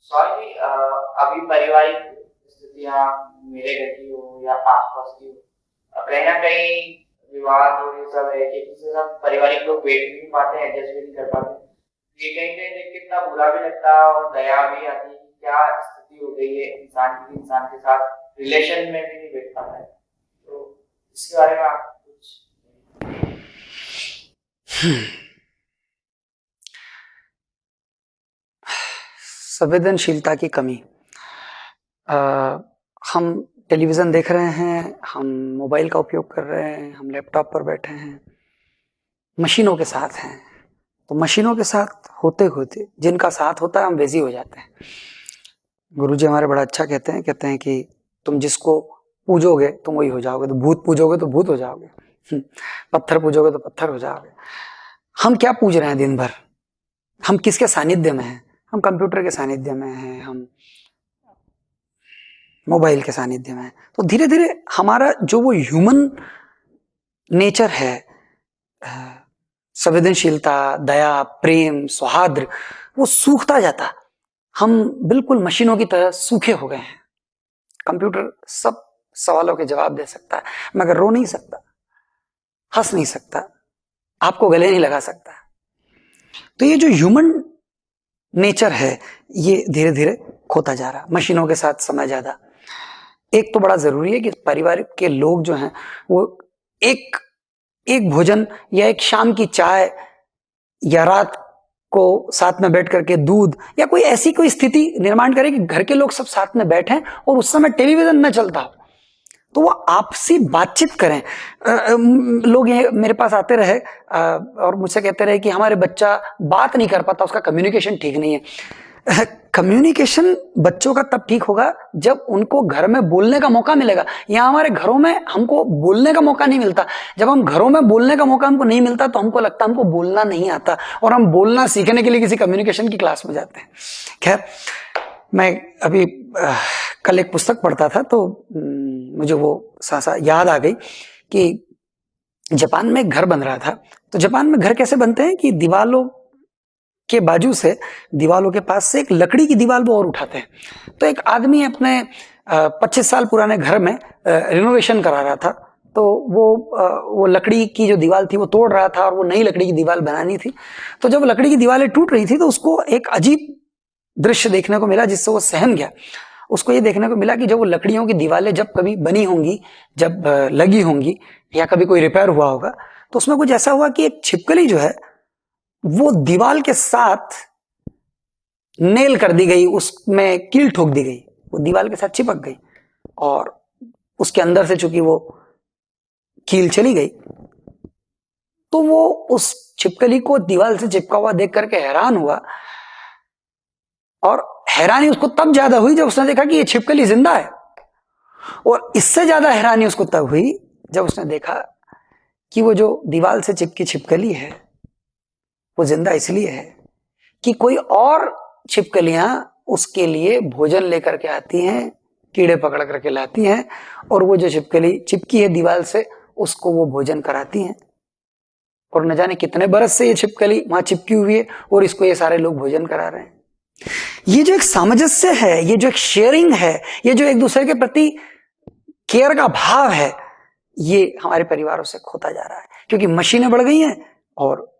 Sorry, अभी पारिवारिक स्थितियाँ मेरे घर की हो या आसपास की हो, कहीं ना कहीं विवाद और ये सब है कि किसी सब पारिवारिक लोग बैठ भी नहीं पाते, एडजस्ट भी नहीं कर पाते। ये कहीं कहीं देख के इतना बुरा भी लगता है और दया भी आती है कि क्या स्थिति हो गई है इंसान की, इंसान के साथ रिलेशन में भी नहीं बैठ पाता है। तो इसके बारे में आप कुछ। संवेदनशीलता की कमी। अ, हम टेलीविज़न देख रहे हैं, हम मोबाइल का उपयोग कर रहे हैं, हम लैपटॉप पर बैठे हैं, मशीनों के साथ हैं। तो मशीनों के साथ होते-होते जिनका साथ होता है हम वैसे ही हो जाते हैं। गुरुजी हमारे बड़ा अच्छा कहते हैं कि तुम जिसको पूजोगे तुम वही हो जाओगे, तो भूत पूजोगे तो भूत हो जाओगे, पत्थर पूजोगे तो पत्थर हो जाओगे। हम क्या पूज रहे हैं दिन भर? हम किसके सानिध्य में हैं? हम कंप्यूटर के सानिध्य में हैं, हम मोबाइल के सानिध्य में हैं। तो धीरे धीरे हमारा जो वो ह्यूमन नेचर है, संवेदनशीलता, दया, प्रेम, सौहार्द, वो सूखता जाता। हम बिल्कुल मशीनों की तरह सूखे हो गए हैं। कंप्यूटर सब सवालों के जवाब दे सकता है मगर रो नहीं सकता, हंस नहीं सकता, आपको गले नहीं लगा सकता। तो ये जो ह्यूमन नेचर है ये धीरे धीरे खोता जा रहा, मशीनों के साथ समय ज्यादा। एक तो बड़ा जरूरी है कि परिवार के लोग जो हैं वो एक एक भोजन या एक शाम की चाय या रात को साथ में बैठ करके दूध या कोई ऐसी कोई स्थिति निर्माण करे कि घर के लोग सब साथ में बैठें और उस समय टेलीविजन न चलता हो, तो वो आपसी बातचीत करें। लोग ये मेरे पास आते रहे और मुझसे कहते रहे कि हमारे बच्चा बात नहीं कर पाता, उसका कम्युनिकेशन ठीक नहीं है। कम्युनिकेशन बच्चों का तब ठीक होगा जब उनको घर में बोलने का मौका मिलेगा। यहाँ हमारे घरों में हमको बोलने का मौका नहीं मिलता। जब हम घरों में बोलने का मौका हमको नहीं मिलता तो हमको लगता हमको बोलना नहीं आता और हम बोलना सीखने के लिए किसी कम्युनिकेशन की क्लास में जाते हैं। खैर, मैं अभी कल एक पुस्तक पढ़ता था तो मुझे वो सा याद आ गई कि जापान में एक घर बन रहा था। तो जापान में घर कैसे बनते हैं कि दीवालों के बाजू से, दीवालों के पास से एक लकड़ी की दीवार वो और उठाते हैं। तो एक आदमी अपने 25 साल पुराने घर में रिनोवेशन करा रहा था। तो वो लकड़ी की जो दीवार थी वो तोड़ रहा था और वो नई लकड़ी की दीवार बनानी थी। तो जब लकड़ी की दीवारें टूट रही थी तो उसको एक अजीब दृश्य देखने को मिला जिससे वो सहम गया। उसको ये देखने को मिला कि जब वो लकड़ियों की दीवारें जब कभी बनी होंगी, जब लगी होंगी या कभी कोई रिपेयर हुआ होगा, तो उसमें कुछ ऐसा हुआ कि एक छिपकली जो है वो दीवार के साथ नेल कर दी गई, उसमें कील ठोक दी गई, वो दीवार के साथ चिपक गई और उसके अंदर से चूंकि वो कील चली गई तो वो उस छिपकली को दीवार से चिपका हुआ देख करके हैरान हुआ। और हैरानी उसको तब ज्यादा हुई जब उसने देखा कि ये छिपकली जिंदा है। और इससे ज्यादा हैरानी उसको तब हुई जब उसने देखा कि वो जो दीवार से चिपकी छिपकली है वो जिंदा इसलिए है कि कोई और छिपकलियां उसके लिए भोजन लेकर के आती हैं, कीड़े पकड़ करके लाती हैं और वो जो छिपकली चिपकी है दीवार से उसको वो भोजन कराती हैं। और न जाने कितने बरस से ये छिपकली वहां चिपकी हुई है और इसको ये सारे लोग भोजन करा रहे हैं। ये जो एक सामंजस्य है, ये जो एक शेयरिंग है, ये जो एक दूसरे के प्रति केयर का भाव है, ये हमारे परिवारों से खोता जा रहा है क्योंकि मशीनें बढ़ गई हैं और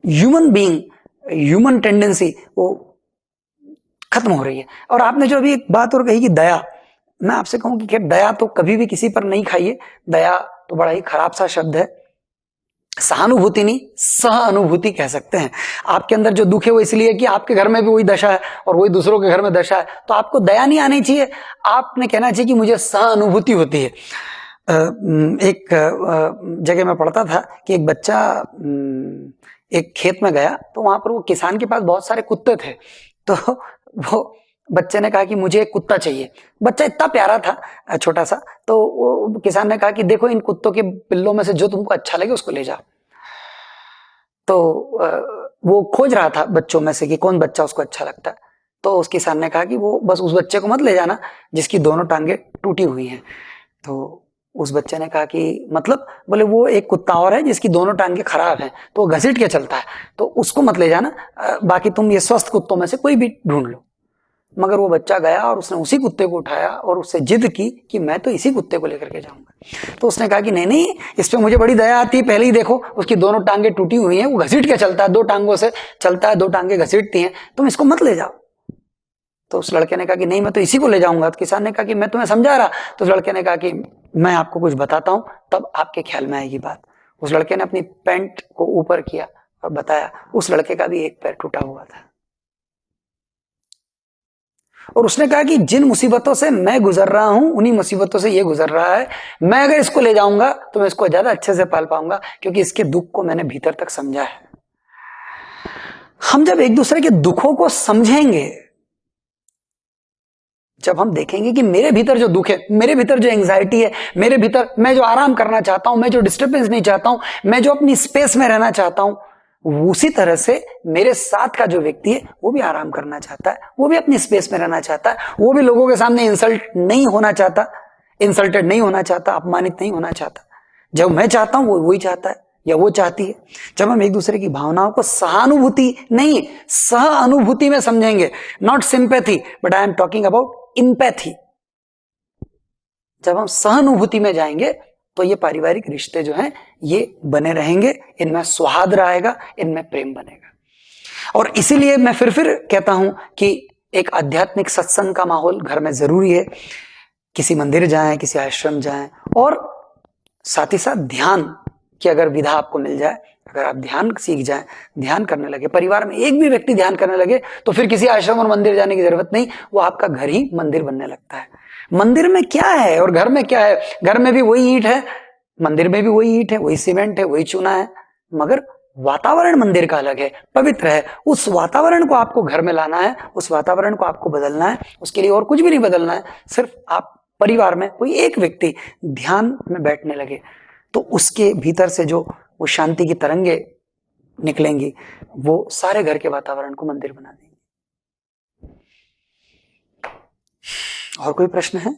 ह्यूमन बीइंग, ह्यूमन टेंडेंसी वो खत्म हो रही है। और आपने जो अभी एक बात और कही कि दया, मैं आपसे कहूं कि दया तो कभी भी किसी पर नहीं खाइए। दया तो बड़ा ही खराब सा शब्द है। सहानुभूति नहीं, सहानुभूति कह सकते हैं। आपके अंदर जो दुख है वो इसलिए कि आपके घर में भी वही दशा है और वही दूसरों के घर में दशा है, तो आपको दया नहीं आनी चाहिए, आपने कहना चाहिए कि मुझे सहानुभूति होती है। एक जगह में पढ़ता था कि एक बच्चा एक खेत में गया तो वहां पर वो किसान के पास बहुत सारे कुत्ते थे। तो वो बच्चे ने कहा कि मुझे एक कुत्ता चाहिए। बच्चा इतना प्यारा था, छोटा सा, तो वो किसान ने कहा कि देखो इन कुत्तों के पिल्लों में से जो तुमको अच्छा लगे उसको ले जाओ। तो वो खोज रहा था बच्चों में से कि कौन बच्चा उसको अच्छा लगता है। तो उस किसान ने कहा कि वो बस उस बच्चे को मत ले जाना जिसकी दोनों टांगे टूटी हुई हैं। तो उस बच्चे ने कहा कि मतलब, बोले वो एक कुत्ता और है जिसकी दोनों टांगे खराब हैं तो वो घसीट के चलता है, तो उसको मत ले जाना, बाकी तुम ये स्वस्थ कुत्तों में से कोई भी ढूंढ लो। मगर वो बच्चा गया और उसने उसी कुत्ते को उठाया और उससे जिद की कि मैं तो इसी कुत्ते को लेकर के जाऊंगा। तो उसने कहा कि नहीं नहीं, इस पे मुझे बड़ी दया आती है, पहले ही देखो उसकी दोनों टांगे टूटी हुई हैं, वो घसीट के चलता है, 2 टांगों से चलता है, 2 टांगे घसीटती हैं, तुम इसको मत ले जाओ। तो उस लड़के ने कहा कि नहीं मैं तो इसी को ले जाऊंगा। तो किसान ने कहा कि मैं तुम्हें समझा रहा। तो उस लड़के ने कहा कि मैं आपको कुछ बताता हूं, तब आपके ख्याल में आएगी बात। उस लड़के ने अपनी पैंट को ऊपर किया और बताया, उस लड़के का भी एक पैर टूटा हुआ था। और उसने कहा कि जिन मुसीबतों से मैं गुजर रहा हूं उन्हीं मुसीबतों से ये गुजर रहा है। मैं अगर इसको ले जाऊंगा तो मैं इसको ज्यादा अच्छे से पाल पाऊंगा, क्योंकि इसके दुख को मैंने भीतर तक समझा है। हम जब एक दूसरे के दुखों को समझेंगे, जब हम देखेंगे कि मेरे भीतर जो दुख है, मेरे भीतर जो एंजाइटी है, मेरे भीतर मैं जो आराम करना चाहता हूं, मैं जो डिस्टर्बेंस नहीं चाहता हूं, मैं जो अपनी स्पेस में रहना चाहता हूं, उसी तरह से मेरे साथ का जो व्यक्ति है वो भी आराम करना चाहता है, वो भी अपनी स्पेस में रहना चाहता है, वो भी लोगों के सामने इंसल्टेड नहीं होना चाहता, अपमानित नहीं होना चाहता। जब मैं चाहता हूं वो वही चाहता है या वो चाहती है। जब हम एक दूसरे की भावनाओं को सहानुभूति नहीं, सह अनुभूति में समझेंगे, not sympathy, but I am talking about empathy. जब हम सहानुभूति में जाएंगे तो ये पारिवारिक रिश्ते जो हैं ये बने रहेंगे, इनमें सौहार्द रहेगा, इनमें प्रेम बनेगा। और इसीलिए मैं फिर कहता हूं कि एक आध्यात्मिक सत्संग का माहौल घर में जरूरी है। किसी मंदिर जाएं, किसी आश्रम जाएं, और साथ ही साथ ध्यान की अगर विधा आपको मिल जाए, अगर आप ध्यान सीख जाएं, ध्यान करने लगे, परिवार में एक भी व्यक्ति ध्यान करने लगे, तो फिर किसी आश्रम और मंदिर जाने की जरूरत नहीं, वो आपका घर ही मंदिर बनने लगता है। मंदिर में क्या है और घर में क्या है? घर में भी वही ईंट है, मंदिर में भी वही ईंट है, वही सीमेंट है, वही चूना है, मगर वातावरण मंदिर का अलग है, पवित्र है। उस वातावरण को आपको घर में लाना है, उस वातावरण को आपको बदलना है। उसके लिए और कुछ भी नहीं बदलना है, सिर्फ आप परिवार में कोई एक व्यक्ति ध्यान में बैठने लगे तो उसके भीतर से जो वो शांति की तरंगे निकलेंगी, वो सारे घर के वातावरण को मंदिर बना देंगी। और कोई प्रश्न है?